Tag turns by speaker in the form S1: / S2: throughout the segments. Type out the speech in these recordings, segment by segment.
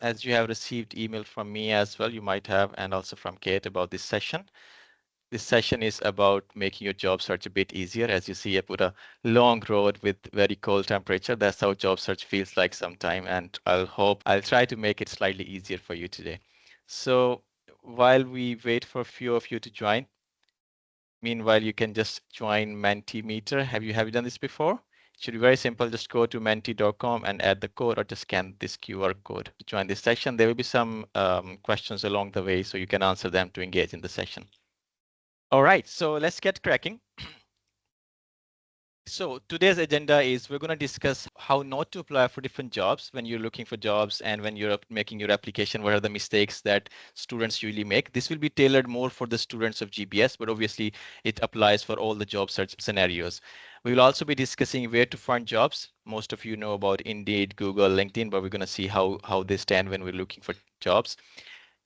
S1: as you have received email from me as well, you might have, and also from Kate about this session. This session is about making your job search a bit easier. As you see, I put a long road with very cold temperature. That's how job search feels like sometime, and I'll try to make it slightly easier for you today. So while we wait for a few of you to join, meanwhile, you can just join Mentimeter. Have you done this before? It should be very simple. Just go to menti.com and add the code or just scan this QR code to join this session. There will be some questions along the way, so you can answer them to engage in the session. All right, so let's get cracking. So today's agenda is we're going to discuss how not to apply for different jobs when you're looking for jobs and when you're making your application. What are the mistakes that students usually make? This will be tailored more for the students of GBS, but obviously it applies for all the job search scenarios. We will also be discussing where to find jobs. Most of you know about Indeed, Google, LinkedIn, but we're going to see how they stand when we're looking for jobs.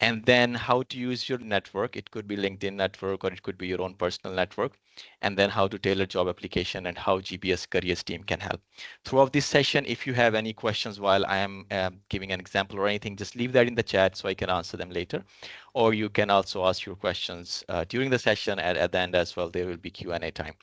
S1: And then how to use your network. It could be LinkedIn network or it could be your own personal network. And then how to tailor job application and how GBS careers team can help. Throughout this session, if you have any questions while I am giving an example or anything, just leave that in the chat so I can answer them later. Or you can also ask your questions during the session at the end as well. There will be Q&A time.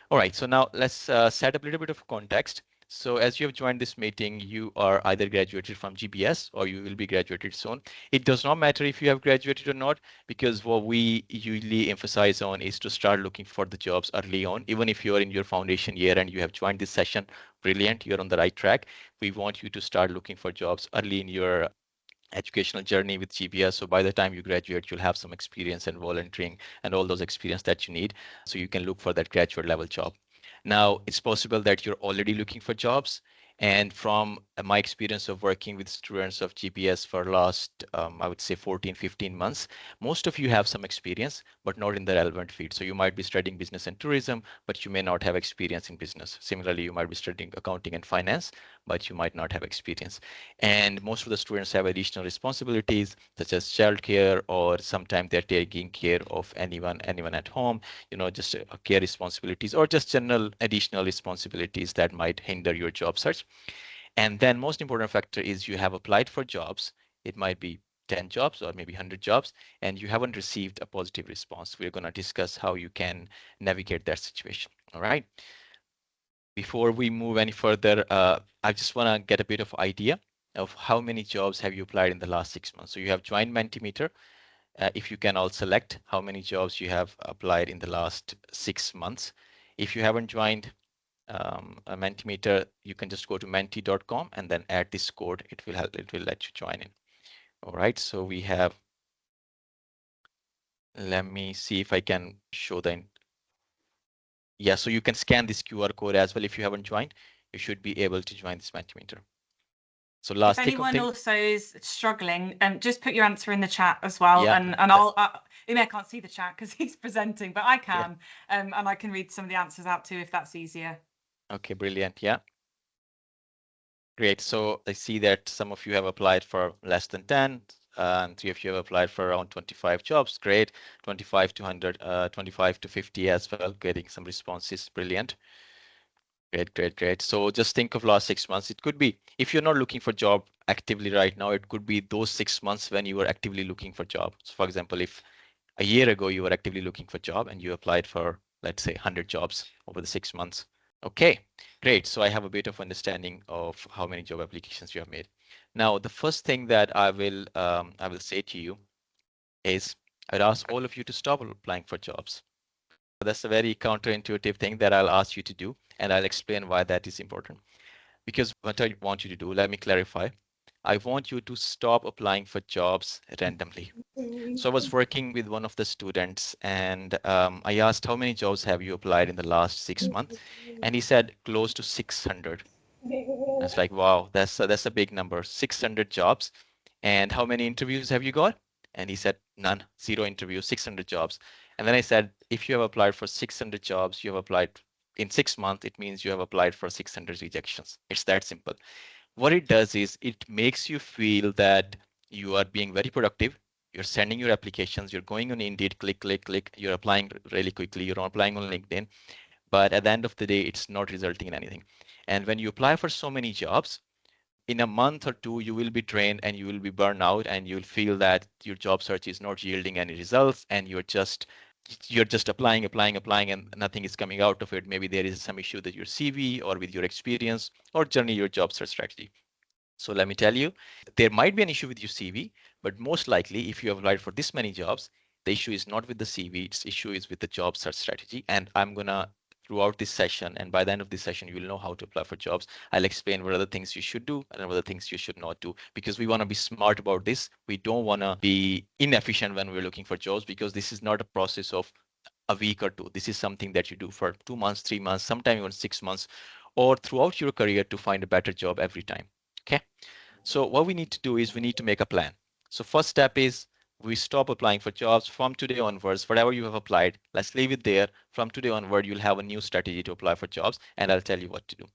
S1: All right, so now let's set up a little bit of context. So as you have joined this meeting, you are either graduated from GBS or you will be graduated soon. It does not matter if you have graduated or not, because what we usually emphasize on is to start looking for the jobs early on. Even if you're in your foundation year and you have joined this session, brilliant, you're on the right track. We want you to start looking for jobs early in your educational journey with GBS. So by the time you graduate, you'll have some experience and volunteering and all those experience that you need. So you can look for that graduate level job. Now, it's possible that you're already looking for jobs. And from my experience of working with students of GBS for last, I would say 14, 15 months, most of you have some experience, but not in the relevant field. So you might be studying business and tourism, but you may not have experience in business. Similarly, you might be studying accounting and finance, but you might not have experience. And most of the students have additional responsibilities, such as childcare, or sometimes they're taking care of anyone at home, just care responsibilities, or just general additional responsibilities that might hinder your job search. And then most important factor is you have applied for jobs. It might be 10 jobs or maybe 100 jobs, and you haven't received a positive response. We're going to discuss how you can navigate that situation. All right. Before we move any further, I just want to get a bit of idea of how many jobs have you applied in the last 6 months. So you have joined Mentimeter. If you can all select how many jobs you have applied in the last 6 months. If you haven't joined a Mentimeter, you can just go to menti.com and then add this code. It will let you join in. All right, so we have, let me see if I can show yeah, so you can scan this QR code as well. If you haven't joined, you should be able to join this Mentimeter. So last
S2: if anyone also is struggling, just put your answer in the chat as well. Yeah. And I'll Umair can't see the chat because he's presenting, but I can, yeah. And I can read some of the answers out too if that's easier.
S1: Okay, brilliant. Yeah. Great. So I see that some of you have applied for less than 10, and 3 of you have applied for around 25 jobs. Great. 25 to 100, 25 to 50 as well, getting some responses. Brilliant. Great. So just think of last 6 months. It could be, if you're not looking for job actively right now, it could be those 6 months when you were actively looking for job. So for example, if a year ago you were actively looking for job and you applied for, let's say, 100 jobs over the 6 months. Okay, great. So I have a bit of understanding of how many job applications you have made. Now, the first thing that I will say to you is I'd ask all of you to stop applying for jobs. That's a very counterintuitive thing that I'll ask you to do, and I'll explain why that is important. Because what I want you to do, let me clarify. I want you to stop applying for jobs randomly. So I was working with one of the students, and I asked, how many jobs have you applied in the last 6 months? And he said close to 600. I was like, wow, that's a big number, 600 jobs. And how many interviews have you got? And he said, none, 0 interviews, 600 jobs. And then I said, if you have applied for 600 jobs, you have applied in 6 months, it means you have applied for 600 rejections. It's that simple. What it does is it makes you feel that you are being very productive. You're sending your applications, you're going on Indeed, click, you're applying really quickly, you're applying on LinkedIn. But at the end of the day, it's not resulting in anything. And when you apply for so many jobs, in a month or two, you will be drained and you will be burned out, and you'll feel that your job search is not yielding any results, and you're just applying, and nothing is coming out of it. Maybe there is some issue with your CV or with your experience or generally your job search strategy. So let me tell you, there might be an issue with your CV, but most likely, if you have applied for this many jobs, the issue is not with the CV, its issue is with the job search strategy. And I'm gonna throughout this session, and by the end of this session, you will know how to apply for jobs. I'll explain what are the things you should do and what are the things you should not do, because we want to be smart about this. We don't want to be inefficient when we're looking for jobs, because this is not a process of a week or two. This is something that you do for 2 months, 3 months, sometimes even 6 months, or throughout your career to find a better job every time. Okay. So what we need to do is we need to make a plan. So first step is we stop applying for jobs from today onwards. Whatever you have applied, let's leave it there. From today onward, you'll have a new strategy to apply for jobs, and I'll tell you what to do.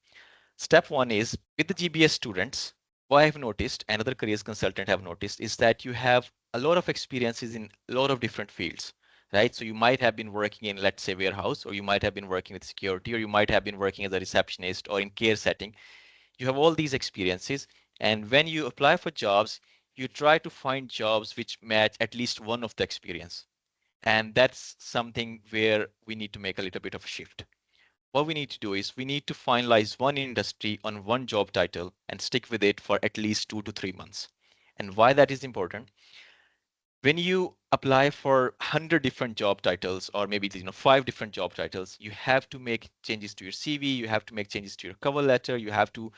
S1: Step one is with the GBS students. What I've noticed, and other careers consultant have noticed, is that you have a lot of experiences in a lot of different fields, right? So you might have been working in, let's say, warehouse, or you might have been working with security, or you might have been working as a receptionist or in care setting. You have all these experiences, and when you apply for jobs, you try to find jobs which match at least one of the experience. And that's something where we need to make a little bit of a shift. What we need to do is we need to finalize one industry on one job title and stick with it for at least 2 to 3 months. And why that is important: when you apply for 100 different job titles, or maybe 5 different job titles, you have to make changes to your CV, you have to make changes to your cover letter, you have to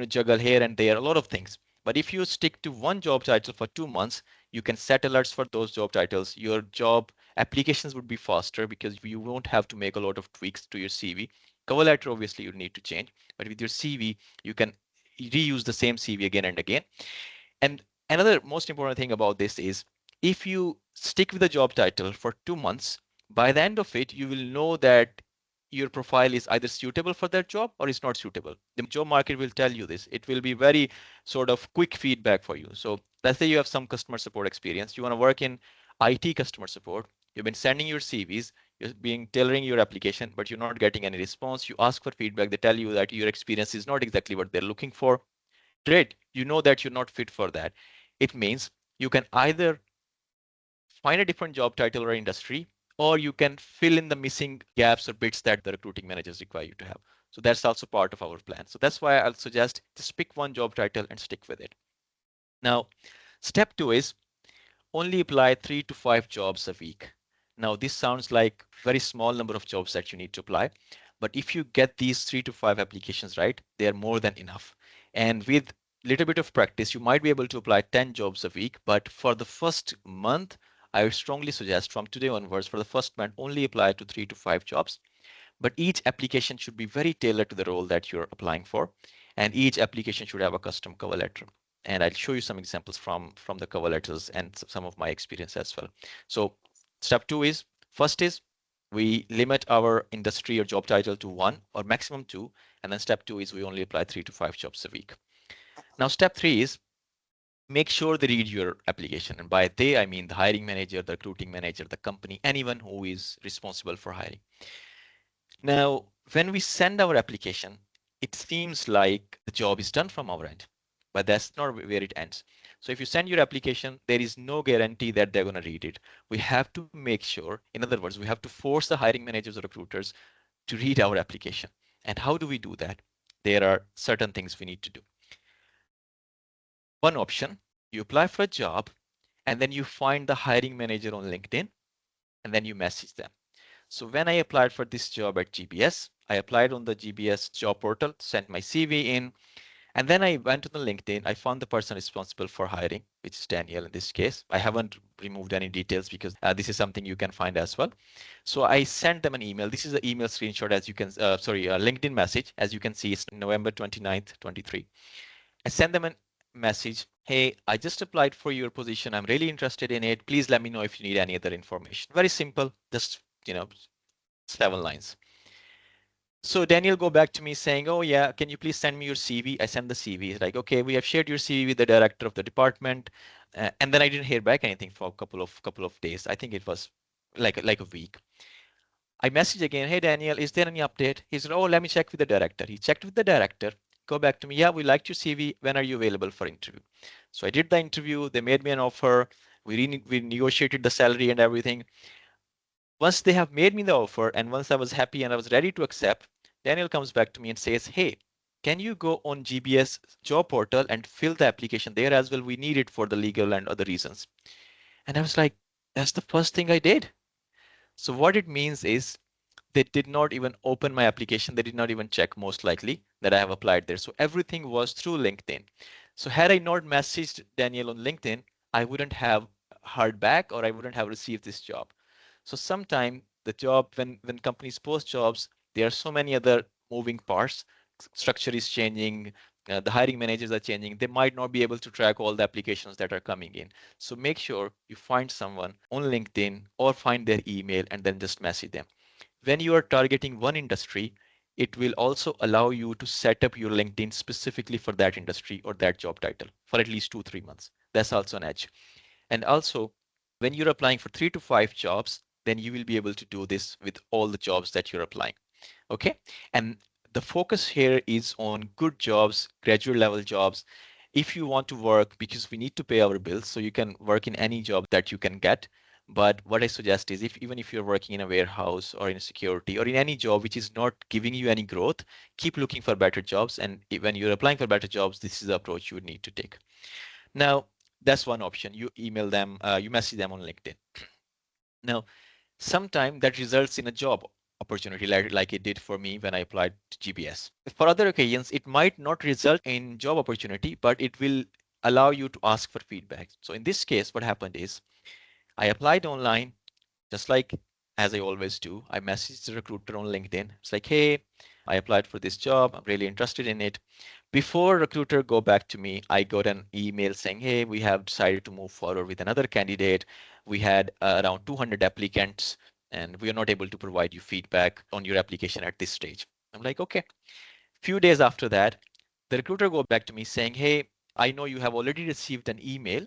S1: juggle here and there, a lot of things. But if you stick to one job title for 2 months, you can set alerts for those job titles. Your job applications would be faster because you won't have to make a lot of tweaks to your CV. Cover letter, obviously, you need to change, but with your CV, you can reuse the same CV again and again. And another most important thing about this is, if you stick with the job title for 2 months, by the end of it, you will know that your profile is either suitable for that job or it's not suitable. The job market will tell you this. It will be very sort of quick feedback for you. So let's say you have some customer support experience. You want to work in IT customer support. You've been sending your CVs, you're being tailoring your application, but you're not getting any response. You ask for feedback. They tell you that your experience is not exactly what they're looking for. Great. You know that you're not fit for that. It means you can either find a different job title or industry, or you can fill in the missing gaps or bits that the recruiting managers require you to have. So that's also part of our plan. So that's why I'll suggest just pick one job title and stick with it. Now, step two is only apply 3 to 5 jobs a week. Now, this sounds like very small number of jobs that you need to apply, but if you get these 3 to 5 applications right, they are more than enough. And with little bit of practice, you might be able to apply 10 jobs a week. But for the first month, I would strongly suggest from today onwards, for the first month, only apply to 3 to 5 jobs. But each application should be very tailored to the role that you're applying for, and each application should have a custom cover letter. And I'll show you some examples from the cover letters and some of my experience as well. So step two is, first is we limit our industry or job title to one or maximum two. And then step two is we only apply 3 to 5 jobs a week. Now, step three is make sure they read your application. And by they, I mean the hiring manager, the recruiting manager, the company, anyone who is responsible for hiring. Now, when we send our application, it seems like the job is done from our end, but that's not where it ends. So if you send your application, there is no guarantee that they're going to read it. We have to make sure, in other words, we have to force the hiring managers or recruiters to read our application. And how do we do that? There are certain things we need to do. One option, you apply for a job and then you find the hiring manager on LinkedIn and then you message them. So when I applied for this job at GBS, I applied on the GBS job portal, sent my CV in, and then I went to the LinkedIn. I found the person responsible for hiring, which is Daniel in this case. I haven't removed any details because this is something you can find as well. So I sent them an email. This is an email screenshot, as you can, a LinkedIn message. As you can see, it's November 29th, 23. I sent them a message. Hey, I just applied for your position. I'm really interested in it. Please let me know if you need any other information. Very simple, just 7 lines. So Daniel go back to me saying, oh yeah, can you please send me your CV? I send the CV. He's like, okay, we have shared your CV with the director of the department. And then I didn't hear back anything for a couple of days. I think it was like a week. I messaged again, hey Daniel, is there any update? He said, oh, let me check with the director. He checked with the director. go back to me, yeah, we liked your CV. When are you available for interview? So I did the interview. They made me an offer. We negotiated the salary and everything. Once they have made me the offer and once I was happy and I was ready to accept, Daniel comes back to me and says, hey, can you go on GBS job portal and fill the application there as well? We need it for the legal and other reasons. And I was like, that's the first thing I did. So what it means is they did not even open my application. They did not even check, most likely, that I have applied there. So everything was through LinkedIn. So had I not messaged Daniel on LinkedIn, I wouldn't have heard back or I wouldn't have received this job. So sometime the job, when companies post jobs, there are so many other moving parts. Structure is changing. The hiring managers are changing. They might not be able to track all the applications that are coming in. So make sure you find someone on LinkedIn or find their email and then just message them. When you are targeting one industry, it will also allow you to set up your LinkedIn specifically for that industry or that job title for at least 2, 3 months. That's also an edge. And also, when you're applying for 3 to 5 jobs, then you will be able to do this with all the jobs that you're applying. Okay. And the focus here is on good jobs, graduate level jobs. If you want to work, because we need to pay our bills, so you can work in any job that you can get. But what I suggest is if even if you're working in a warehouse or in security or in any job which is not giving you any growth, keep looking for better jobs. And when you're applying for better jobs, this is the approach you would need to take. Now, that's one option. You email them, you message them on LinkedIn. Now, sometime that results in a job opportunity like it did for me when I applied to GBS. For other occasions, it might not result in job opportunity, but it will allow you to ask for feedback. So in this case, what happened is I applied online, just like as I always do. I messaged the recruiter on LinkedIn. It's like, hey, I applied for this job. I'm really interested in it. Before recruiter go back to me, I got an email saying, hey, we have decided to move forward with another candidate. We had around 200 applicants and we are not able to provide you feedback on your application at this stage. I'm like, okay. Few days after that, the recruiter go back to me saying, hey, I know you have already received an email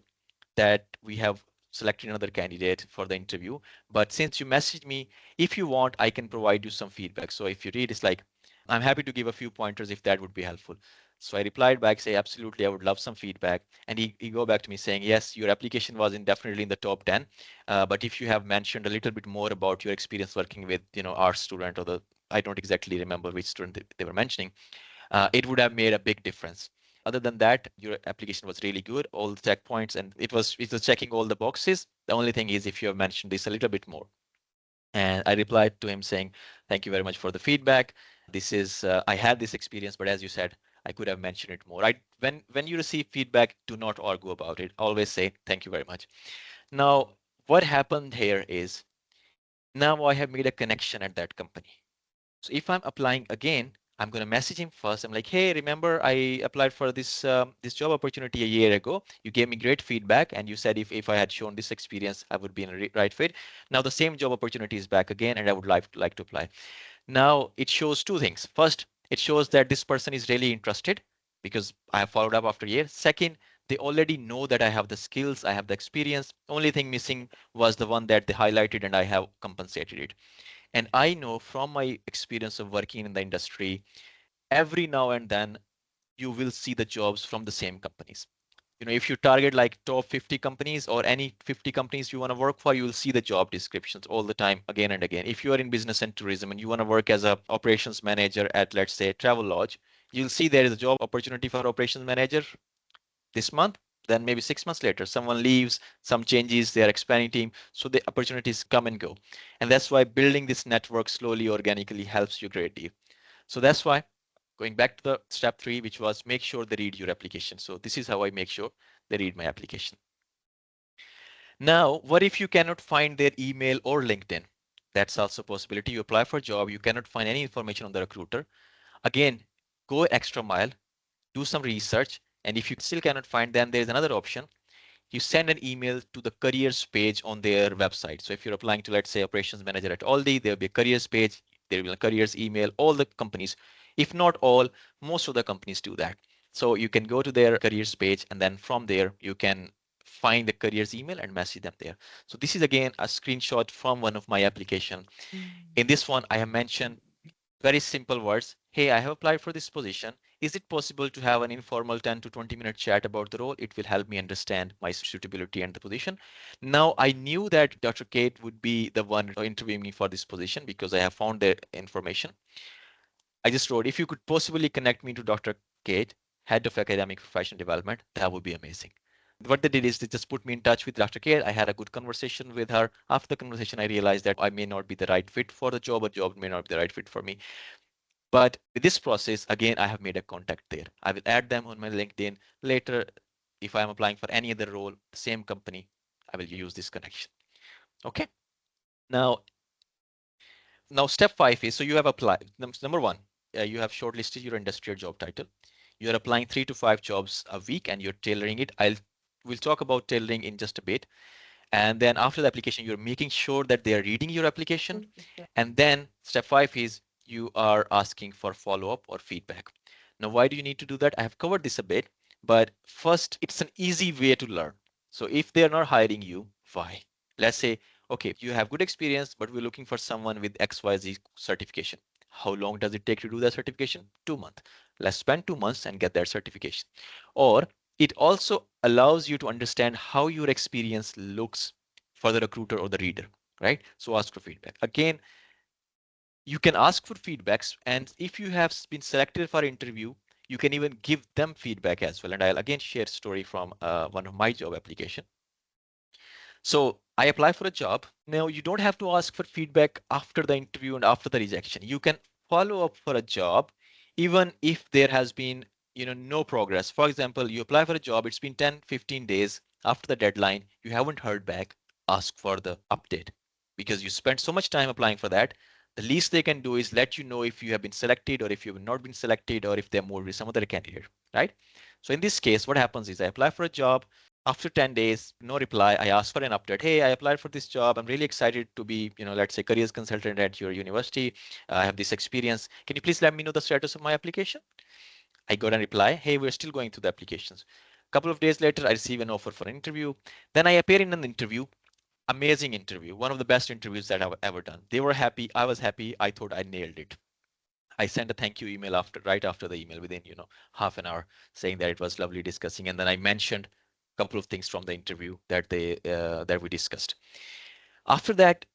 S1: that we have selected another candidate for the interview. But since you messaged me, if you want, I can provide you some feedback. So if you read, it's like, I'm happy to give a few pointers if that would be helpful. So I replied back, say, absolutely, I would love some feedback. And he go back to me saying, yes, your application was definitely in the top 10. But if you have mentioned a little bit more about your experience working with, our student or I don't exactly remember which student they were mentioning, it would have made a big difference. Other than that, your application was really good, all the checkpoints, and it was checking all the boxes. The only thing is if you have mentioned this a little bit more. And I replied to him saying, thank you very much for the feedback. This is, I had this experience, but as you said, I could have mentioned it more. When you receive feedback, do not argue about it. Always say, thank you very much. Now, what happened here is now I have made a connection at that company. So if I'm applying again, I'm going to message him first. I'm like, hey, remember I applied for this job opportunity a year ago. You gave me great feedback, and you said if I had shown this experience, I would be in a right fit. Now the same job opportunity is back again, and I would like to apply. Now it shows two things. First, it shows that this person is really interested because I have followed up after a year. Second, they already know that I have the skills, I have the experience. Only thing missing was the one that they highlighted, and I have compensated it. And I know from my experience of working in the industry, every now and then you will see the jobs from the same companies. If you target like top 50 companies or any 50 companies you want to work for, you will see the job descriptions all the time, again and again. If you are in business and tourism and you want to work as a operations manager at, let's say, Travel Lodge, you'll see there is a job opportunity for operations manager this month. Then maybe 6 months later, someone leaves, some changes, they are expanding team. So the opportunities come and go. And that's why building this network slowly, organically helps you great deal. So that's why going back to the step 3, which was make sure they read your application. So this is how I make sure they read my application. Now, what if you cannot find their email or LinkedIn? That's also a possibility. You apply for a job, you cannot find any information on the recruiter. Again, go extra mile, do some research. And if you still cannot find them, there's another option. You send an email to the careers page on their website. So if you're applying to, let's say, operations manager at Aldi, there'll be a careers page, there will be a careers email, all the companies, if not all, most of the companies do that. So you can go to their careers page, and then from there, you can find the careers email and message them there. So this is again a screenshot from one of my application. In this one, I have mentioned very simple words. Hey, I have applied for this position. Is it possible to have an informal 10 to 20-minute chat about the role? It will help me understand my suitability and the position. Now, I knew that Dr. Kate would be the one interviewing me for this position because I have found their information. I just wrote, if you could possibly connect me to Dr. Kate, Head of Academic Professional Development, that would be amazing. What they did is they just put me in touch with Dr. Kate. I had a good conversation with her. After the conversation, I realized that I may not be the right fit for the job, or job may not be the right fit for me. But with this process, again, I have made a contact there. I will add them on my LinkedIn later. If I'm applying for any other role, same company, I will use this connection. Okay. Now, step 5 is, so you have applied. Number 1, you have shortlisted your industry or job title. You're applying 3 to 5 jobs a week and you're tailoring it. We'll talk about tailoring in just a bit. And then after the application, you're making sure that they are reading your application. And then step 5 is you are asking for follow-up or feedback. Now, why do you need to do that? I have covered this a bit, but first, it's an easy way to learn. So if they're not hiring you, why? Let's say, okay, you have good experience, but we're looking for someone with XYZ certification. How long does it take to do that certification? 2 months. Let's spend 2 months and get that certification. Or it also allows you to understand how your experience looks for the recruiter or the reader, right? So ask for feedback. Again, you can ask for feedbacks, and if you have been selected for interview, you can even give them feedback as well. And I'll again share a story from one of my job application. So I apply for a job. Now you don't have to ask for feedback after the interview and after the rejection. You can follow up for a job even if there has been no progress. For example, you apply for a job, it's been 10-15 days after the deadline, you haven't heard back. Ask for the update because you spent so much time applying for that. The least they can do is let you know if you have been selected or if you have not been selected or if they're more with some other candidate, right? So in this case, what happens is I apply for a job. After 10 days, no reply. I asked for an update. Hey, I applied for this job. I'm really excited to be, let's say careers consultant at your university. I have this experience. Can you please let me know the status of my application? I got a reply. Hey, we're still going through the applications. A couple of days later, I receive an offer for an interview. Then I appear in an interview. Amazing interview. One of the best interviews that I've ever done. They were happy. I was happy. I thought I nailed it. I sent a thank you email right after the email within, half an hour saying that it was lovely discussing. And then I mentioned a couple of things from the interview that we discussed. After that,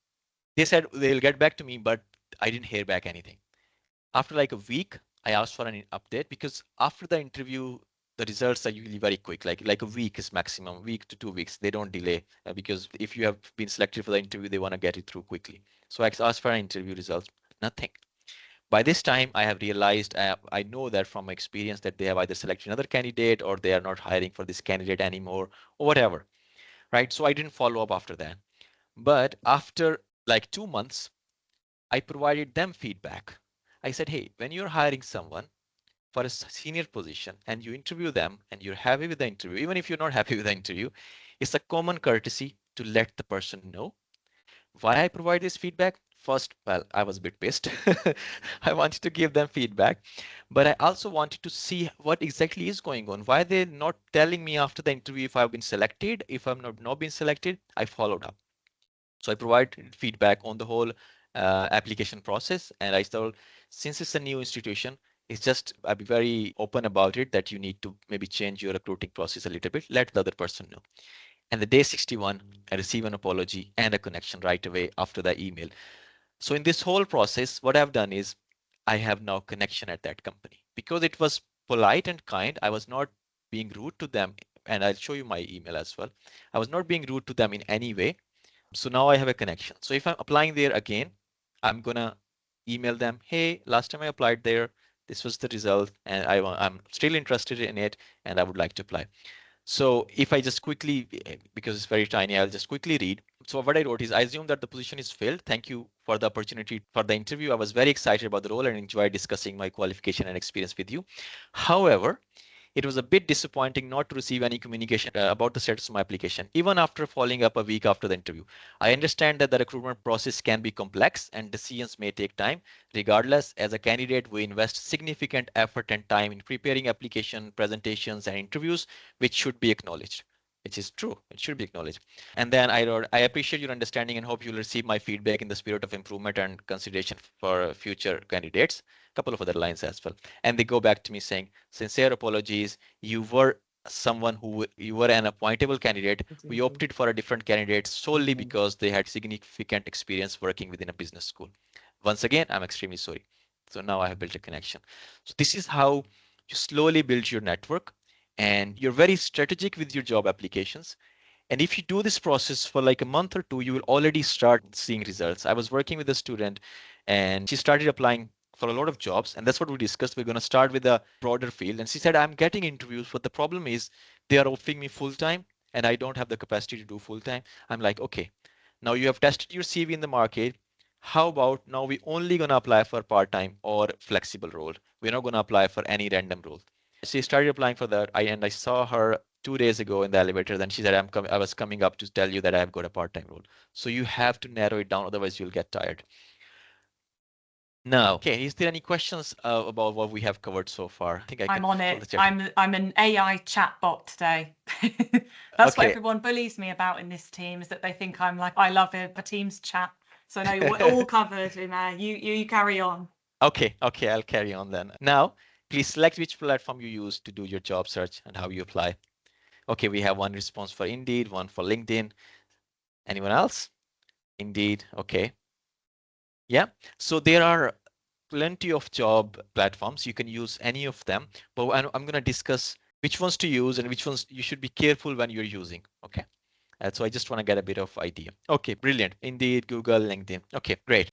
S1: they said they'll get back to me, but I didn't hear back anything. After like a week, I asked for an update because after the interview, the results are usually very quick. Like a week is maximum, week to 2 weeks. They don't delay because if you have been selected for the interview, they want to get it through quickly. So I asked for an interview results, nothing. By this time, I have realized, I know that from experience that they have either selected another candidate or they are not hiring for this candidate anymore or whatever, right? So I didn't follow up after that. But after like 2 months, I provided them feedback. I said, hey, when you're hiring someone for a senior position and you interview them and you're happy with the interview, even if you're not happy with the interview, it's a common courtesy to let the person know. Why I provide this feedback? First, well, I was a bit pissed. I wanted to give them feedback, but I also wanted to see what exactly is going on. Why they're not telling me after the interview if I've been selected? If I'm not been selected, I followed up. So I provide feedback on the whole application process, and I told, since it's a new institution, it's just I'll be very open about it that you need to maybe change your recruiting process a little bit. Let the other person know. And the day 61, I receive an apology and a connection right away after the email. So in this whole process, what I've done is I have now connection at that company because it was polite and kind. I was not being rude to them. And I'll show you my email as well. I was not being rude to them in any way. So now I have a connection. So if I'm applying there again, I'm gonna email them. Hey, last time I applied there, this was the result, and I'm still interested in it, and I would like to apply. So if I just quickly, because it's very tiny, I'll just quickly read. So what I wrote is, I assume that the position is filled. Thank you for the opportunity for the interview. I was very excited about the role and enjoyed discussing my qualification and experience with you. However, it was a bit disappointing not to receive any communication about the status of my application, even after following up a week after the interview. I understand that the recruitment process can be complex and decisions may take time. Regardless, as a candidate, we invest significant effort and time in preparing application, presentations, and interviews, which should be acknowledged. which is true. It should be acknowledged. And then I wrote, I appreciate your understanding and hope you'll receive my feedback in the spirit of improvement and consideration for future candidates. A couple of other lines as well. And they go back to me saying, sincere apologies. You were someone who you were an appointable candidate. We opted for a different candidate solely because they had significant experience working within a business school. Once again, I'm extremely sorry. So now I have built a connection. So this is how you slowly build your network, and you're very strategic with your job applications. And if you do this process for like a month or two, you will already start seeing results. I was working with a student and she started applying for a lot of jobs. And that's what we discussed. We're going to start with a broader field. And she said, I'm getting interviews, but the problem is they are offering me full time and I don't have the capacity to do full time. I'm like, okay, now you have tested your CV in the market. How about now we only going to apply for part-time or flexible role? We're not going to apply for any random role. She started applying for that. I saw her 2 days ago in the elevator. Then she said, I was coming up to tell you that I've got a part-time role. So you have to narrow it down, otherwise you'll get tired. Now, okay, is there any questions about what we have covered so far? I think
S2: I'm on it. I'm an AI chatbot today. That's what everyone bullies me about in this team, is that they think I'm like, I love it, a Teams chat. So no, we're all covered, Umair. You carry on.
S1: Okay, I'll carry on then. Now, please select which platform you use to do your job search and how you apply. Okay, we have one response for Indeed, one for LinkedIn. Anyone else? Indeed, okay. Yeah, so there are plenty of job platforms. You can use any of them, but I'm going to discuss which ones to use and which ones you should be careful when you're using. Okay. So I just want to get a bit of idea. Okay, brilliant. Indeed, Google, LinkedIn. Okay, great.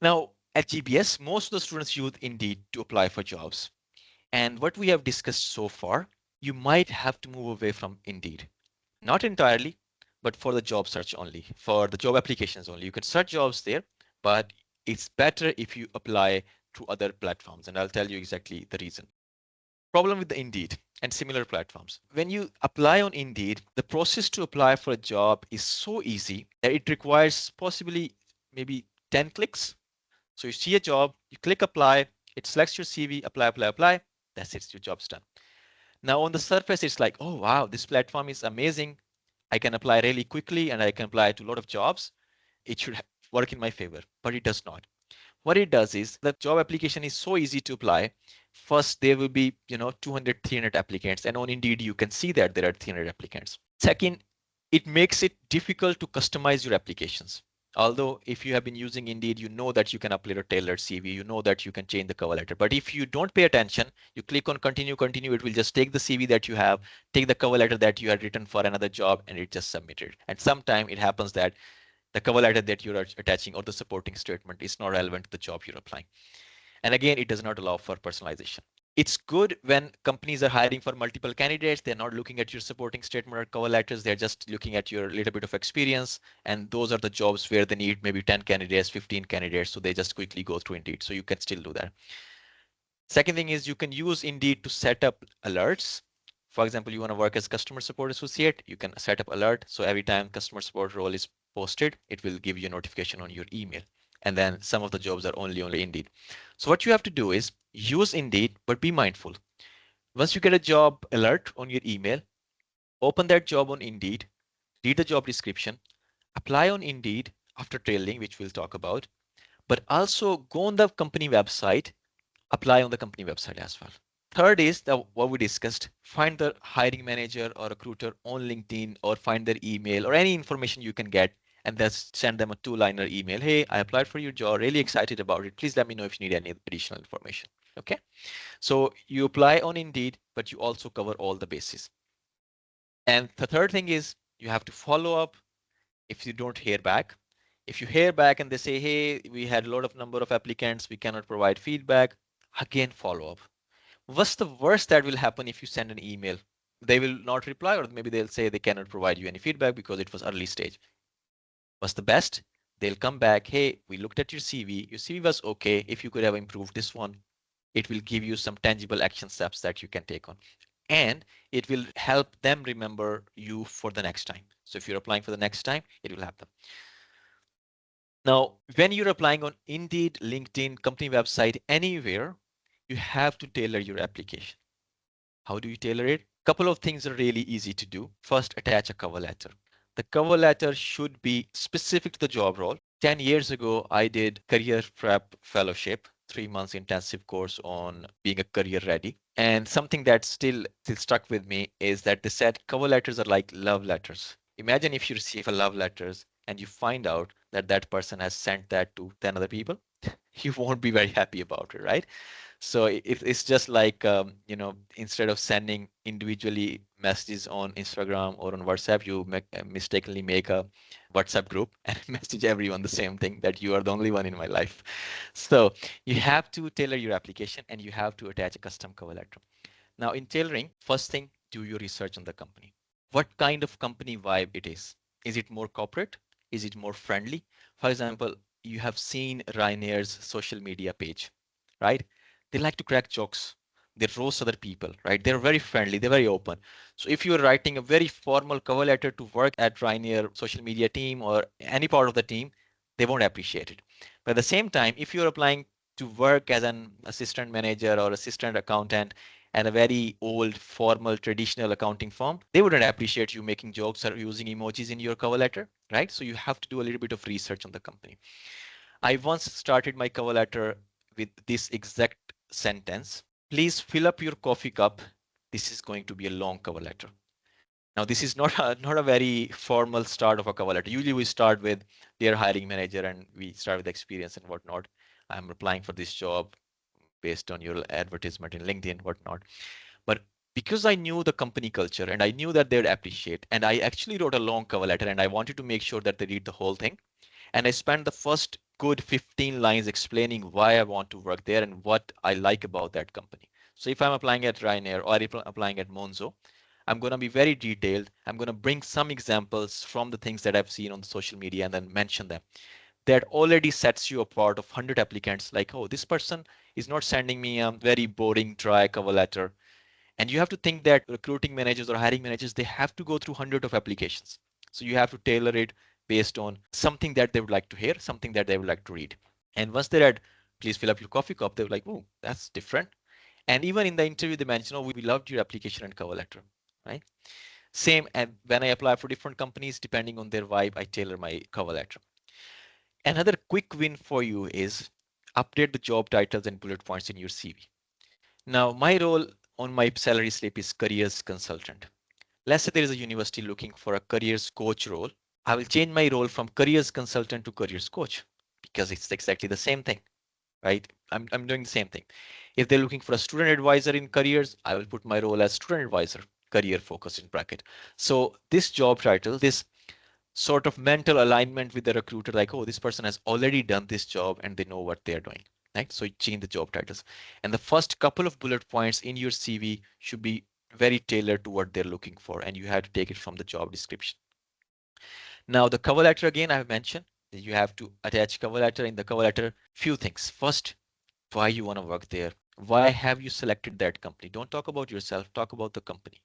S1: Now at GBS, most of the students use Indeed to apply for jobs. And what we have discussed so far, you might have to move away from Indeed. Not entirely, but for the job search only, for the job applications only. You can search jobs there, but it's better if you apply to other platforms. And I'll tell you exactly the reason. Problem with the Indeed and similar platforms. When you apply on Indeed, the process to apply for a job is so easy that it requires possibly maybe 10 clicks. So you see a job, you click apply, it selects your CV, apply. That's it, your job's done. Now on the surface, it's like, oh wow, this platform is amazing. I can apply really quickly and I can apply to a lot of jobs. It should work in my favor, but it does not. What it does is the job application is so easy to apply. First, there will be 200, 300 applicants, and on Indeed you can see that there are 300 applicants. Second, it makes it difficult to customize your applications. Although if you have been using Indeed, you know that you can upload a tailored CV, you know that you can change the cover letter. But if you don't pay attention, you click on continue, it will just take the CV that you have, take the cover letter that you had written for another job, and it just submitted. And sometimes it happens that the cover letter that you're attaching or the supporting statement is not relevant to the job you're applying. And again, it does not allow for personalization. It's good when companies are hiring for multiple candidates. They're not looking at your supporting statement or cover letters. They're just looking at your little bit of experience. And those are the jobs where they need maybe 10 candidates, 15 candidates. So they just quickly go through Indeed. So you can still do that. Second thing is you can use Indeed to set up alerts. For example, you want to work as customer support associate, you can set up alert. So every time customer support role is posted, it will give you a notification on your email. And then some of the jobs are only Indeed. So what you have to do is use Indeed, but be mindful. Once you get a job alert on your email, open that job on Indeed, read the job description, apply on Indeed after trailing, which we'll talk about, but also go on the company website, apply on the company website as well. Third is what we discussed, find the hiring manager or recruiter on LinkedIn or find their email or any information you can get and then send them a 2-liner email. Hey, I applied for your job, really excited about it. Please let me know if you need any additional information. Okay, so you apply on Indeed, but you also cover all the bases. And the third thing is you have to follow up if you don't hear back. If you hear back and they say, hey, we had a lot of number of applicants, we cannot provide feedback, again, follow up. What's the worst that will happen if you send an email? They will not reply, or maybe they'll say they cannot provide you any feedback because it was early stage. What's the best? They'll come back, hey, we looked at your CV. Your CV was okay. If you could have improved this one, it will give you some tangible action steps that you can take on. And it will help them remember you for the next time. So if you're applying for the next time, it will help them. Now, when you're applying on Indeed, LinkedIn, company website, anywhere, you have to tailor your application. How do you tailor it? Couple of things are really easy to do. First, attach a cover letter. The cover letter should be specific to the job role. 10 years ago, I did career prep fellowship, 3 months intensive course on being a career ready. And something that still stuck with me is that they said cover letters are like love letters. Imagine if you receive a love letters and you find out that that person has sent that to 10 other people. You won't be very happy about it, right? So it's just like, instead of sending individually messages on Instagram or on WhatsApp, you mistakenly make a WhatsApp group and message everyone the same thing, that you are the only one in my life. So you have to tailor your application and you have to attach a custom cover letter. Now in tailoring, first thing, do your research on the company. What kind of company vibe it is? Is it more corporate? Is it more friendly? For example, you have seen Ryanair's social media page, right? They like to crack jokes. They roast other people, right? They're very friendly. They're very open. So if you're writing a very formal cover letter to work at Ryanair social media team or any part of the team, they won't appreciate it. But at the same time, if you're applying to work as an assistant manager or assistant accountant and a very old, formal, traditional accounting firm, they wouldn't appreciate you making jokes or using emojis in your cover letter, right? So you have to do a little bit of research on the company. I once started my cover letter with this exact sentence. Please fill up your coffee cup. This is going to be a long cover letter. Now, this is not a very formal start of a cover letter. Usually we start with dear hiring manager and we start with experience and whatnot. I'm applying for this job based on your advertisement in LinkedIn, whatnot. But because I knew the company culture and I knew that they'd appreciate, and I actually wrote a long cover letter and I wanted to make sure that they read the whole thing. And I spent the first good 15 lines explaining why I want to work there and what I like about that company. So if I'm applying at Ryanair or applying at Monzo, I'm going to be very detailed. I'm going to bring some examples from the things that I've seen on the social media and then mention them. That already sets you apart of 100 applicants, like, oh, this person is not sending me a very boring, dry cover letter. And you have to think that recruiting managers or hiring managers, they have to go through hundreds of applications. So you have to tailor it based on something that they would like to hear, something that they would like to read. And once they read, please fill up your coffee cup, they were like, oh, that's different. And even in the interview, they mentioned, oh, we loved your application and cover letter, right? Same, and when I apply for different companies, depending on their vibe, I tailor my cover letter. Another quick win for you is update the job titles and bullet points in your CV. Now, my role on my salary slip is careers consultant. Let's say there is a university looking for a careers coach role. I will change my role from careers consultant to careers coach because it's exactly the same thing, right? I'm doing the same thing. If they're looking for a student advisor in careers, I will put my role as student advisor, career focus in bracket. So this job title, this sort of mental alignment with the recruiter, like, oh, this person has already done this job and they know what they're doing, right? So you change the job titles. And the first couple of bullet points in your CV should be very tailored to what they're looking for, and you have to take it from the job description. Now, the cover letter, again, I have mentioned that you have to attach cover letter. In the cover letter, few things. First, why you want to work there. Why have you selected that company? Don't talk about yourself, talk about the company,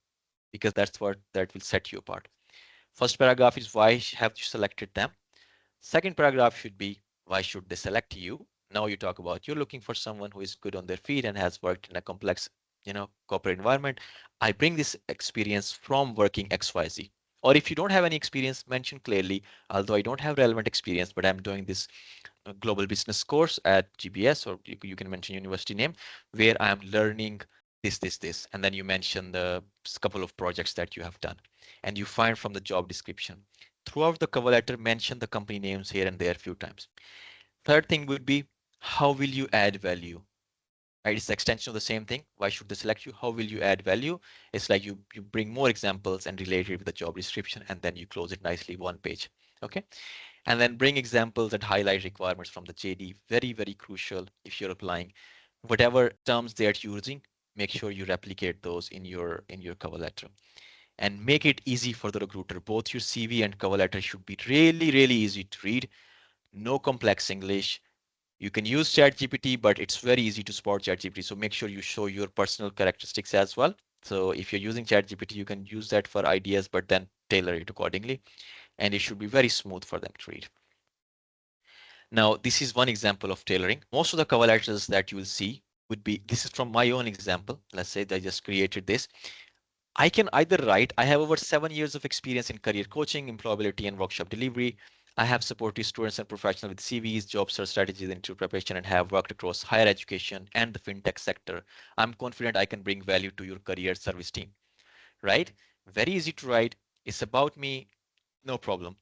S1: because that's what that will set you apart. First paragraph is why have you selected them. Second paragraph should be why should they select you. Now you talk about you're looking for someone who is good on their feet and has worked in a complex, corporate environment. I bring this experience from working XYZ. Or if you don't have any experience, mention clearly, although I don't have relevant experience, but I'm doing this global business course at GBS, or you can mention university name, where I'm learning this, and then you mention the couple of projects that you have done, and you find from the job description. Throughout the cover letter, mention the company names here and there a few times. Third thing would be, how will you add value? Right, it's the extension of the same thing. Why should they select you? How will you add value? It's like you bring more examples and relate it with the job description, and then you close it nicely, one page. Okay. And then bring examples and highlight requirements from the JD. Very, very crucial if you're applying. Whatever terms they're using, make sure you replicate those in your cover letter. And make it easy for the recruiter. Both your CV and cover letter should be really, really easy to read. No complex English. You can use ChatGPT, but it's very easy to spot ChatGPT. So make sure you show your personal characteristics as well. So if you're using ChatGPT, you can use that for ideas, but then tailor it accordingly. And it should be very smooth for them to read. Now, this is one example of tailoring. Most of the cover letters that you will see would be, this is from my own example. Let's say I just created this. I can either write, I have over 7 years of experience in career coaching, employability, and workshop delivery. I have supported students and professionals with CVs, job search strategies, interview preparation, and have worked across higher education and the fintech sector. I'm confident I can bring value to your career service team, right? Very easy to write. It's about me, no problem.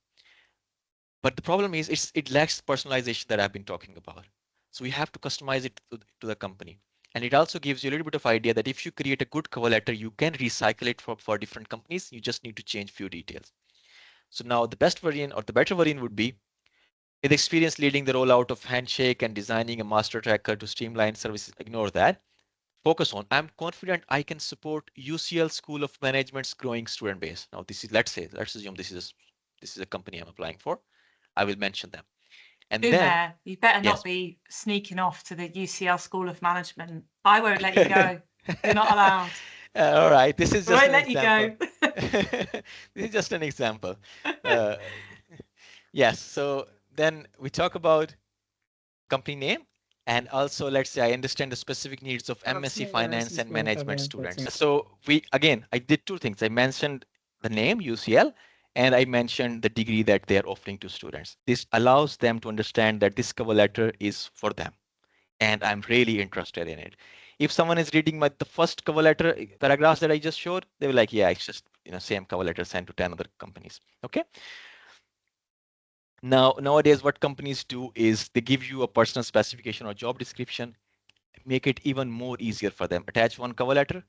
S1: But the problem is it lacks personalization that I've been talking about. So we have to customize it to the company. And it also gives you a little bit of idea that if you create a good cover letter, you can recycle it for different companies. You just need to change few details. So now the best variant or the better variant would be with experience leading the rollout of Handshake and designing a master tracker to streamline services. Ignore that. Focus on, I'm confident I can support UCL School of Management's growing student base. Now this is, let's assume this is a company I'm applying for. I will mention them. And then,
S2: Umair, you better not
S1: yes.
S2: be sneaking off to the UCL School of Management. I won't let you go. You're not allowed.
S1: All right, this is
S2: I
S1: just
S2: won't
S1: an
S2: let you
S1: example.
S2: go.
S1: This is just an example. Uh, yes, so then we talk about company name, and also let's say I understand the specific needs of MSc Finance and Management students. So I did two things. I mentioned the name UCL, and I mentioned the degree that they're offering to students. This allows them to understand that this cover letter is for them, and I'm really interested in it. If someone is reading the first cover letter paragraphs that I just showed, they were like, yeah, it's just same cover letter sent to 10 other companies. Okay. Now, nowadays, what companies do is they give you a personal specification or job description, make it even more easier for them. Attach one cover letter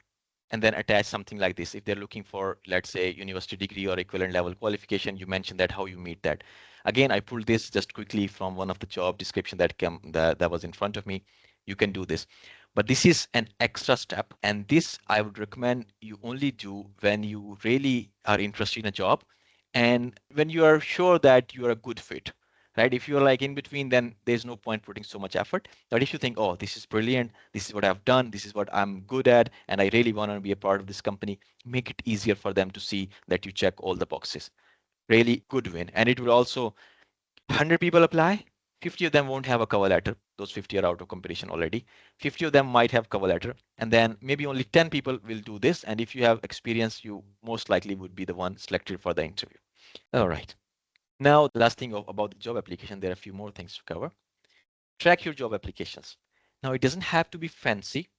S1: and then attach something like this. If they're looking for, let's say, university degree or equivalent level qualification, you mentioned that how you meet that. Again, I pulled this just quickly from one of the job description that was in front of me. You can do this. But this is an extra step. And this I would recommend you only do when you really are interested in a job and when you are sure that you are a good fit, right? If you're like in between, then there's no point putting so much effort. But if you think, oh, this is brilliant, this is what I've done, this is what I'm good at, and I really want to be a part of this company, make it easier for them to see that you check all the boxes. Really good win. And it will also, 100 people apply, 50 of them won't have a cover letter. Those 50 are out of competition already. 50 of them might have cover letter. And then maybe only 10 people will do this. And if you have experience, you most likely would be the one selected for the interview. All right. Now, the last thing about the job application, there are a few more things to cover. Track your job applications. Now, it doesn't have to be fancy.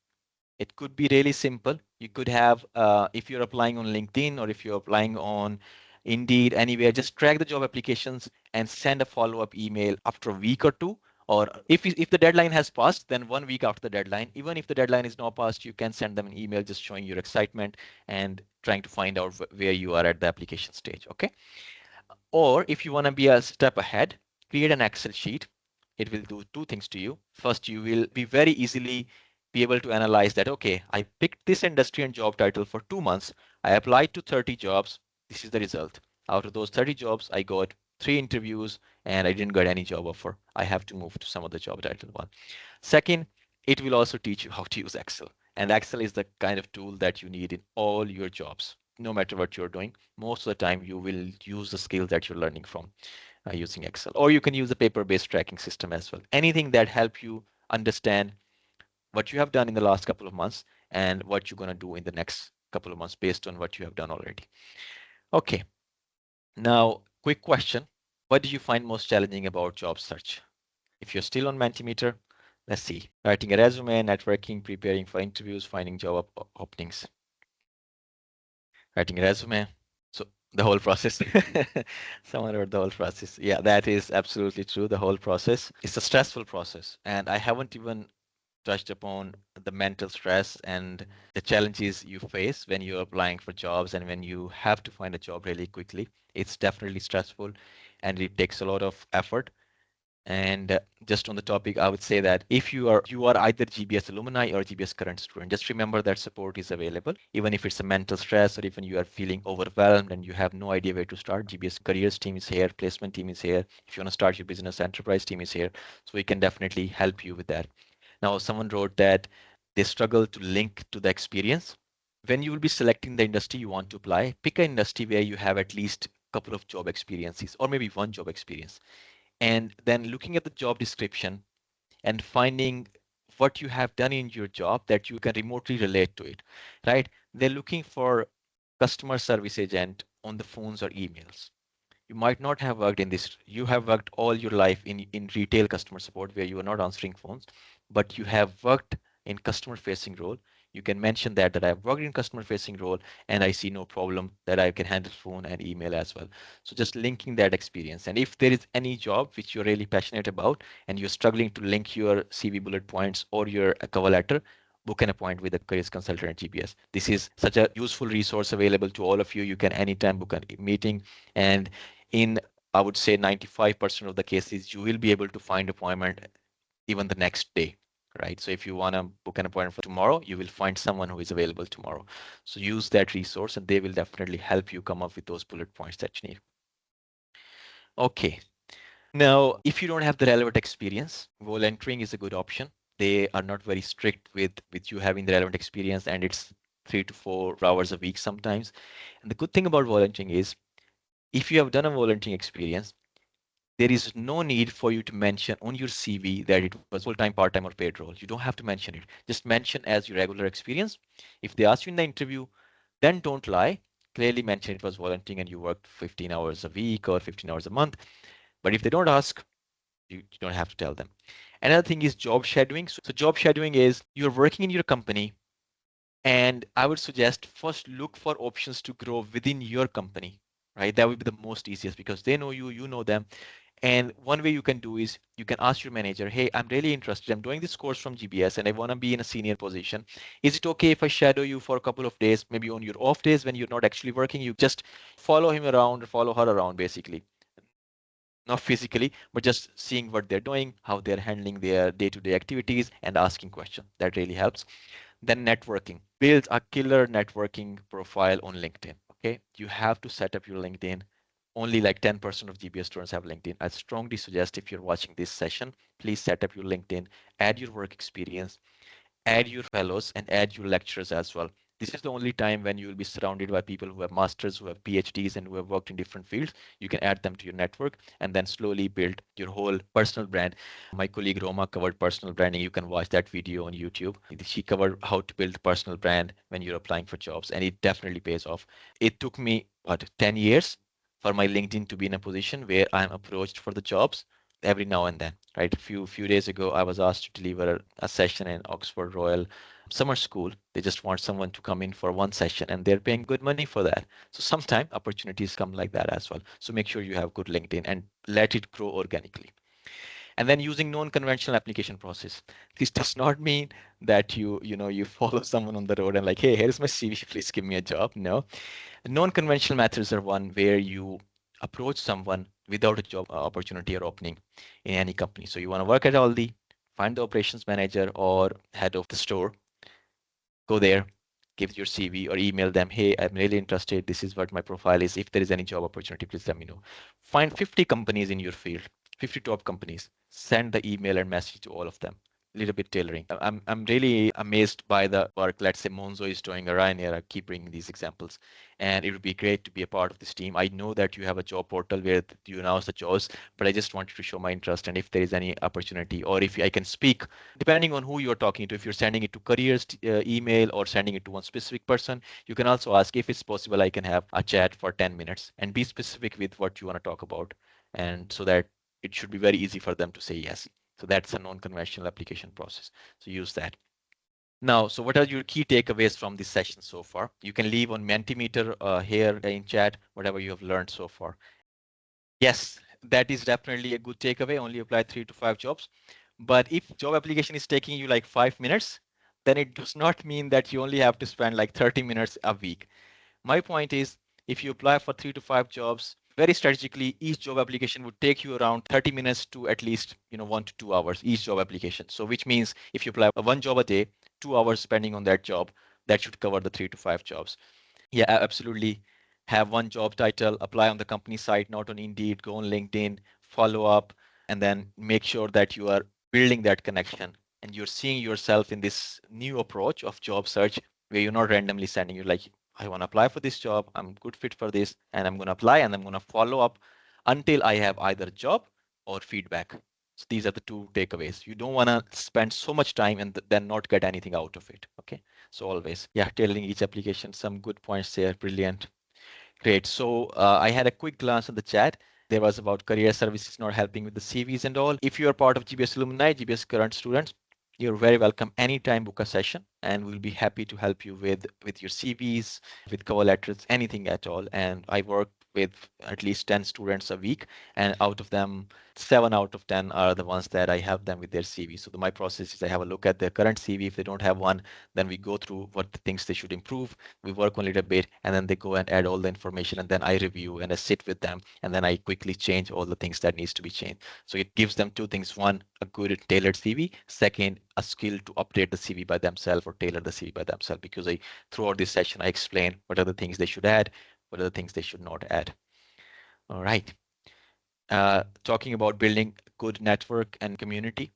S1: It could be really simple. You could have, if you're applying on LinkedIn or if you're applying on Indeed, anywhere, just track the job applications and send a follow-up email after a week or two. Or if the deadline has passed, then 1 week after the deadline. Even if the deadline is not passed, you can send them an email just showing your excitement and trying to find out where you are at the application stage. Okay. Or if you want to be a step ahead, create an Excel sheet. It will do two things to you. First, you will be very easily be able to analyze that, okay, I picked this industry and job title for 2 months. I applied to 30 jobs. This is the result. Out of those 30 jobs, I got 3 interviews and I didn't get any job offer. I have to move to some other job title one. Second, it will also teach you how to use Excel. And Excel is the kind of tool that you need in all your jobs, no matter what you're doing. Most of the time, you will use the skills that you're learning from using Excel. Or you can use a paper-based tracking system as well. Anything that help you understand what you have done in the last couple of months and what you're going to do in the next couple of months based on what you have done already. Okay. Now, quick question. What do you find most challenging about job search? If you're still on Mentimeter, let's see. Writing a resume, networking, preparing for interviews, finding job openings. Writing a resume. So the whole process. Someone wrote the whole process. Yeah, that is absolutely true. The whole process. It's a stressful process. And I haven't even touched upon the mental stress and the challenges you face when you're applying for jobs and when you have to find a job really quickly. It's definitely stressful and it takes a lot of effort. And just on the topic, I would say that if you are either GBS alumni or GBS current student, just remember that support is available. Even if it's a mental stress or even you are feeling overwhelmed and you have no idea where to start, GBS careers team is here, placement team is here. If you want to start your business, enterprise team is here. So we can definitely help you with that. Now, someone wrote that they struggle to link to the experience. When you will be selecting the industry you want to apply, pick an industry where you have at least a couple of job experiences or maybe one job experience and then looking at the job description and finding what you have done in your job that you can remotely relate to it, right? They're looking for customer service agent on the phones or emails. You might not have worked in this. You have worked all your life in retail customer support where you are not answering phones, but you have worked in customer facing role. You can mention that I've worked in customer facing role and I see no problem that I can handle phone and email as well. So just linking that experience. And if there is any job which you're really passionate about and you're struggling to link your CV bullet points or your cover letter, book an appointment with a careers consultant at GBS. This is such a useful resource available to all of you. You can anytime book a meeting, and in, I would say, 95% of the cases, you will be able to find appointment even the next day, right? So if you want to book an appointment for tomorrow, you will find someone who is available tomorrow. So use that resource and they will definitely help you come up with those bullet points that you need. Okay. Now, if you don't have the relevant experience, volunteering is a good option. They are not very strict with you having the relevant experience, and it's 3 to 4 hours a week sometimes. And the good thing about volunteering is if you have done a volunteering experience, there is no need for you to mention on your CV that it was full-time, part-time, or paid role. You don't have to mention it. Just mention as your regular experience. If they ask you in the interview, then don't lie. Clearly mention it was volunteering and you worked 15 hours a week or 15 hours a month. But if they don't ask, you don't have to tell them. Another thing is job shadowing. So job shadowing is you're working in your company, and I would suggest first look for options to grow within your company, right? That would be the most easiest because they know you, you know them. And one way you can do is you can ask your manager, hey, I'm really interested. I'm doing this course from GBS and I want to be in a senior position. Is it okay if I shadow you for a couple of days, maybe on your off days when you're not actually working? You just follow him around or follow her around, basically. Not physically, but just seeing what they're doing, how they're handling their day-to-day activities and asking questions. That really helps. Then networking. Build a killer networking profile on LinkedIn. Okay. You have to set up your LinkedIn. Only like 10% of GBS students have LinkedIn. I strongly suggest if you're watching this session, please set up your LinkedIn, add your work experience, add your fellows, and add your lecturers as well. This is the only time when you will be surrounded by people who have masters, who have PhDs, and who have worked in different fields. You can add them to your network and then slowly build your whole personal brand. My colleague Roma covered personal branding. You can watch that video on YouTube. She covered how to build a personal brand when you're applying for jobs, and it definitely pays off. It took me, what, 10 years for my LinkedIn to be in a position where I'm approached for the jobs every now and then, right? A few days ago, I was asked to deliver a session in Oxford Royal Summer School. They just want someone to come in for one session, and they're paying good money for that. So sometimes opportunities come like that as well. So make sure you have good LinkedIn and let it grow organically. And then using non-conventional application process. This does not mean that you follow someone on the road and like, hey, here's my CV, please give me a job. No, non-conventional methods are one where you approach someone without a job opportunity or opening in any company. So you want to work at Aldi, find the operations manager or head of the store, go there, give your CV or email them, hey, I'm really interested. This is what my profile is. If there is any job opportunity, please let me know. Find 50 companies in your field, 50 top companies. Send the email and message to all of them. A little bit tailoring. I'm really amazed by the work, let's say Monzo is doing, or Ryanair. I keep bringing these examples. And it would be great to be a part of this team. I know that you have a job portal where you announce the jobs, but I just wanted to show my interest. And if there is any opportunity, or if I can speak, depending on who you're talking to, if you're sending it to careers email or sending it to one specific person, you can also ask if it's possible I can have a chat for 10 minutes and be specific with what you want to talk about. And so that it should be very easy for them to say yes. So that's a non-conventional application process. So use that. Now, so what are your key takeaways from this session so far? You can leave on Mentimeter here in chat, whatever you have learned so far. Yes, that is definitely a good takeaway. Only apply 3 to 5 jobs. But if job application is taking you like 5 minutes, then it does not mean that you only have to spend like 30 minutes a week. My point is, if you apply for 3 to 5 jobs, very strategically, each job application would take you around 30 minutes to at least 1 to 2 hours each job application. So which means if you apply one job a day, 2 hours spending on that job, that should cover the 3 to 5 jobs. Yeah, absolutely. Have one job title, apply on the company site, not on Indeed, go on LinkedIn, follow up, and then make sure that you are building that connection and you're seeing yourself in this new approach of job search where you're not randomly sending, you're like, I want to apply for this job, I'm good fit for this, and I'm going to apply and I'm going to follow up until I have either job or feedback. So these are the two takeaways. You don't want to spend so much time and then not get anything out of it. Okay. So always, yeah, tailoring each application. Some good points there. Brilliant. Great. So I had a quick glance at the chat. There was about career services not helping with the CVs and all. If you are part of GBS Alumni, GBS current students, you're very welcome. Anytime book a session, and we'll be happy to help you with your CVs, with cover letters, anything at all. And I work with at least 10 students a week, and out of them, 7 out of 10 are the ones that I help them with their CV. So my process is I have a look at their current CV. If they don't have one, then we go through what the things they should improve. We work on it a bit, and then they go and add all the information, and then I review and I sit with them, and then I quickly change all the things that needs to be changed. So it gives them two things: one, a good tailored CV; second, a skill to update the CV by themselves or tailor the CV by themselves. Because throughout this session, I explain what are the things they should add, what are the things they should not add. All right. Talking about building good network and community,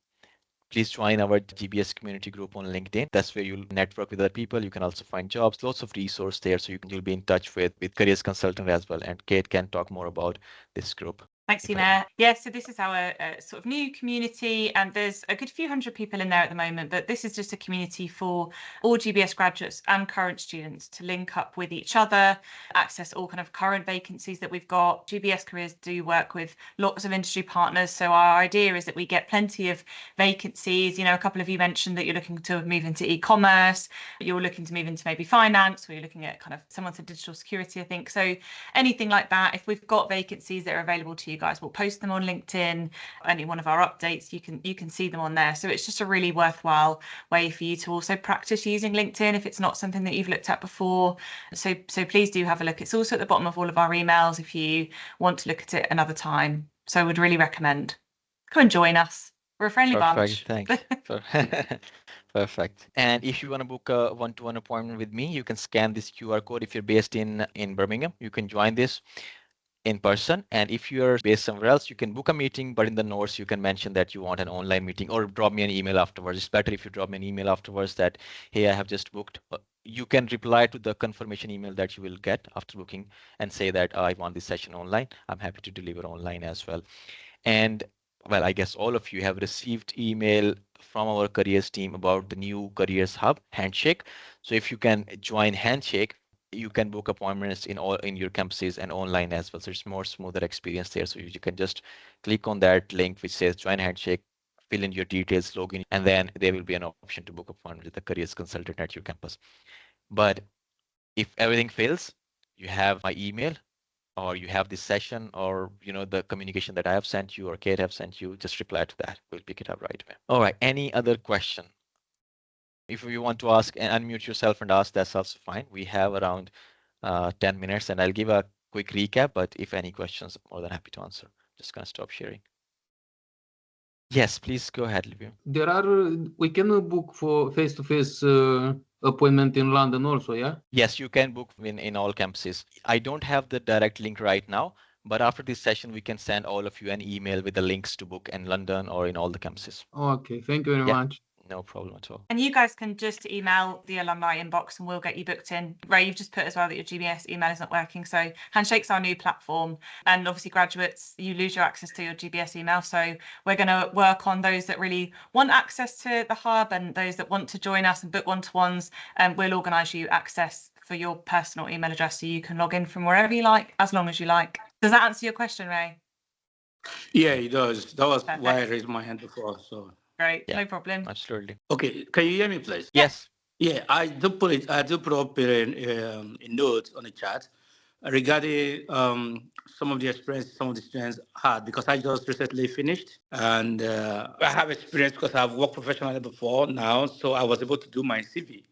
S1: please join our GBS community group on LinkedIn. That's where you'll network with other people. You can also find jobs, lots of resource there. So you'll be in touch with careers consultant as well. And Kate can talk more about this group.
S2: Thanks, Umair. Yeah, so this is our sort of new community, and there's a good few hundred people in there at the moment, but this is just a community for all GBS graduates and current students to link up with each other, access all kind of current vacancies that we've got. GBS Careers do work with lots of industry partners, so our idea is that we get plenty of vacancies. You know, a couple of you mentioned that you're looking to move into e-commerce, you're looking to move into maybe finance, or you're looking at kind of, someone said digital security, I think. So anything like that, if we've got vacancies that are available to you guys, we'll post them on LinkedIn. Any one of our updates, you can see them on there. So it's just a really worthwhile way for you to also practice using LinkedIn if it's not something that you've looked at before. So please do have a look. It's also at the bottom of all of our emails if you want to look at it another time. So I would really recommend. Come and join us. We're a friendly bunch.
S1: Thanks. Perfect. And if you want to book a one-to-one appointment with me, you can scan this QR code. If you're based in Birmingham, you can join this in person. And if you're based somewhere else, you can book a meeting, but in the notes, you can mention that you want an online meeting, or drop me an email afterwards. It's better if you drop me an email afterwards that, hey, I have just booked. You can reply to the confirmation email that you will get after booking and say that I want this session online. I'm happy to deliver online as well. And well, I guess all of you have received email from our careers team about the new careers hub, Handshake. So if you can join Handshake, you can book appointments in your campuses and online as well. So it's more smoother experience there. So you can just click on that link which says join Handshake, fill in your details, log in, and then there will be an option to book appointment with the careers consultant at your campus. But if everything fails, you have my email, or you have this session, or the communication that I have sent you or Kate have sent you, just reply to that. We'll pick it up right away. All right. Any other question? If you want to ask and unmute yourself and ask, that's also fine. We have around 10 minutes, and I'll give a quick recap, but if any questions, I'm more than happy to answer. Just gonna stop sharing. Yes, please go ahead, Livio.
S3: We can book for face-to-face appointment in London also, yeah?
S1: Yes, you can book in all campuses. I don't have the direct link right now, but after this session, we can send all of you an email with the links to book in London or in all the campuses.
S3: Okay, thank you very much.
S1: No problem at all.
S2: And you guys can just email the alumni inbox and we'll get you booked in. Ray, you've just put as well that your GBS email is not working. So Handshake's our new platform. And obviously graduates, you lose your access to your GBS email. So we're going to work on those that really want access to the hub and those that want to join us and book one-to-ones. And we'll organise you access for your personal email address so you can log in from wherever you like, as long as you like. Does that answer your question, Ray?
S4: Yeah, it does. That was why I raised my hand before. So
S2: great, no problem.
S1: Absolutely.
S4: Okay, can you hear me, please?
S1: Yes.
S4: Yeah, I do put up a note on the chat regarding some of the experience some of the students had, because I just recently finished, and I have experience because I've worked professionally before now, so I was able to do my CV.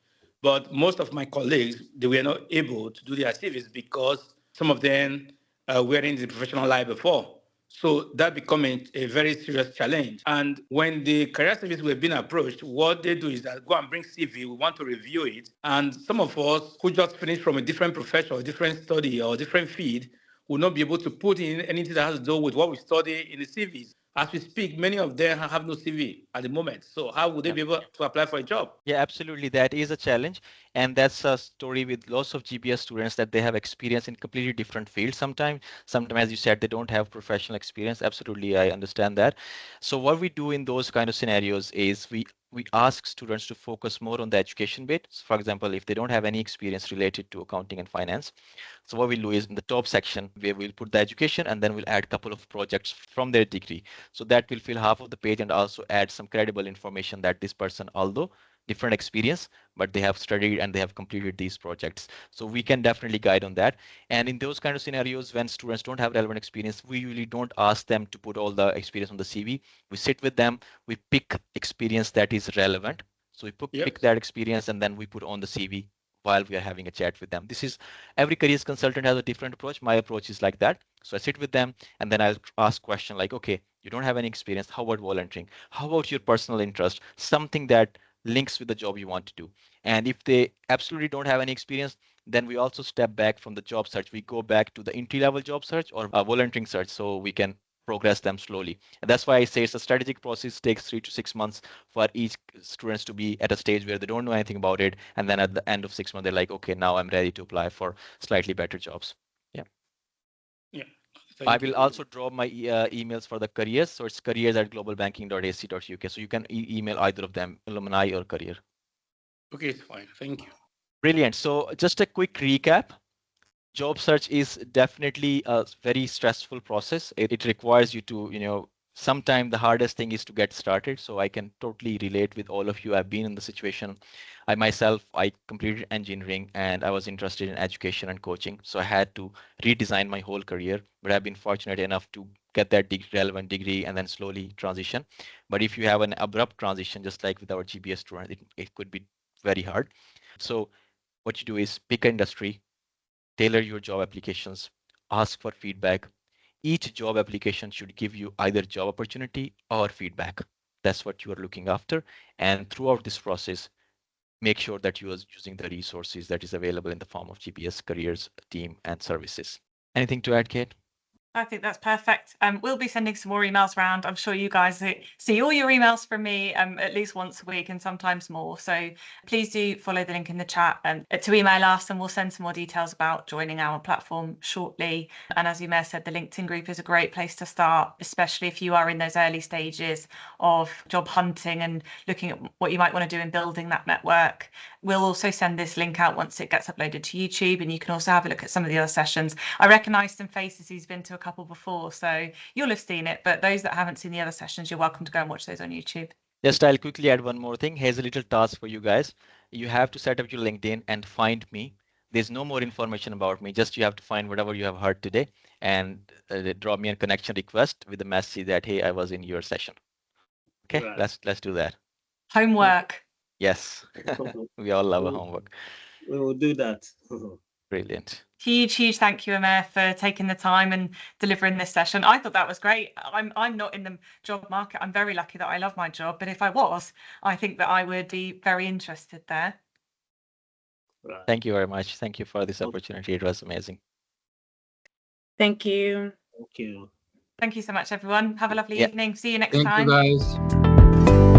S4: But most of my colleagues, they were not able to do their CVs because some of them were in the professional life before. So that becoming a very serious challenge. And when the career service were being approached, what they do is that go and bring CV, we want to review it. And some of us who just finished from a different profession or different study or different field will not be able to put in anything that has to do with what we study in the CVs. as we speak, many of them have no CV at the moment. So how would they be able to apply for a job?
S1: Yeah, absolutely. That is a challenge. And that's a story with lots of GBS students that they have experience in completely different fields sometimes. Sometimes, as you said, they don't have professional experience. Absolutely, I understand that. So what we do in those kind of scenarios is we ask students to focus more on the education bit. So for example, if they don't have any experience related to accounting and finance, so what we'll do is in the top section, where we'll put the education and then we'll add a couple of projects from their degree. So that will fill half of the page and also add some credible information that this person, although different experience, but they have studied and they have completed these projects. So we can definitely guide on that. And in those kind of scenarios, when students don't have relevant experience, we usually don't ask them to put all the experience on the CV. We sit with them, we pick experience that is relevant. So we pick that experience and then we put on the CV while we are having a chat with them. This is every careers consultant has a different approach. My approach is like that. So I sit with them and then I'll ask question like, okay, you don't have any experience. How about volunteering? How about your personal interest? Something that links with the job you want to do. And if they absolutely don't have any experience, then we also step back from the job search. We go back to the entry-level job search or volunteering search so we can progress them slowly. And that's why I say it's a strategic process, takes 3 to 6 months for each students to be at a stage where they don't know anything about it. And then at the end of 6 months, they're like, okay, now I'm ready to apply for slightly better jobs. Yeah.
S4: Yeah.
S1: I will also drop my emails for the careers. So it's careers@globalbanking.ac.uk. So you can email either of them, alumni or career.
S4: Okay, it's fine. Thank you.
S1: Brilliant. So just a quick recap. Job search is definitely a very stressful process. It requires you to, sometimes the hardest thing is to get started. So I can totally relate with all of you. I've been in the situation. I completed engineering and I was interested in education and coaching. So I had to redesign my whole career, but I've been fortunate enough to get that relevant degree and then slowly transition. But if you have an abrupt transition, just like with our GBS student, it could be very hard. So what you do is pick an industry, tailor your job applications, ask for feedback. Each job application should give you either job opportunity or feedback. That's what you are looking after. And throughout this process, make sure that you are using the resources that is available in the form of GBS careers team and services. Anything to add, Kate?
S2: I think that's perfect. We'll be sending some more emails around. I'm sure you guys see all your emails from me at least once a week and sometimes more. So please do follow the link in the chat to email us, and we'll send some more details about joining our platform shortly. And as Umair said, the LinkedIn group is a great place to start, especially if you are in those early stages of job hunting and looking at what you might want to do in building that network. We'll also send this link out once it gets uploaded to YouTube, and you can also have a look at some of the other sessions. I recognise some faces who's been to a couple before, so you'll have seen it, but those that haven't seen the other sessions, you're welcome to go and watch those on YouTube.
S1: Just I'll quickly add one more thing. Here's a little task for you guys. You have to set up your LinkedIn and find me. There's no more information about me. Just you have to find whatever you have heard today and drop me a connection request with a message that, hey, I was in your session. Okay, right. Let's do that.
S2: Homework.
S1: Yes, we all love a homework.
S5: We will do that.
S1: Brilliant.
S2: Huge thank you, Umair, for taking the time and delivering this session. I thought that was great. I'm not in the job market. I'm very lucky that I love my job, but if I was, I think that I would be very interested there.
S1: Right. Thank you very much. Thank you for this opportunity. It was amazing.
S6: Thank you.
S5: Thank you.
S2: Thank you so much, everyone. Have a lovely evening. See you next time.
S3: Thank you, guys.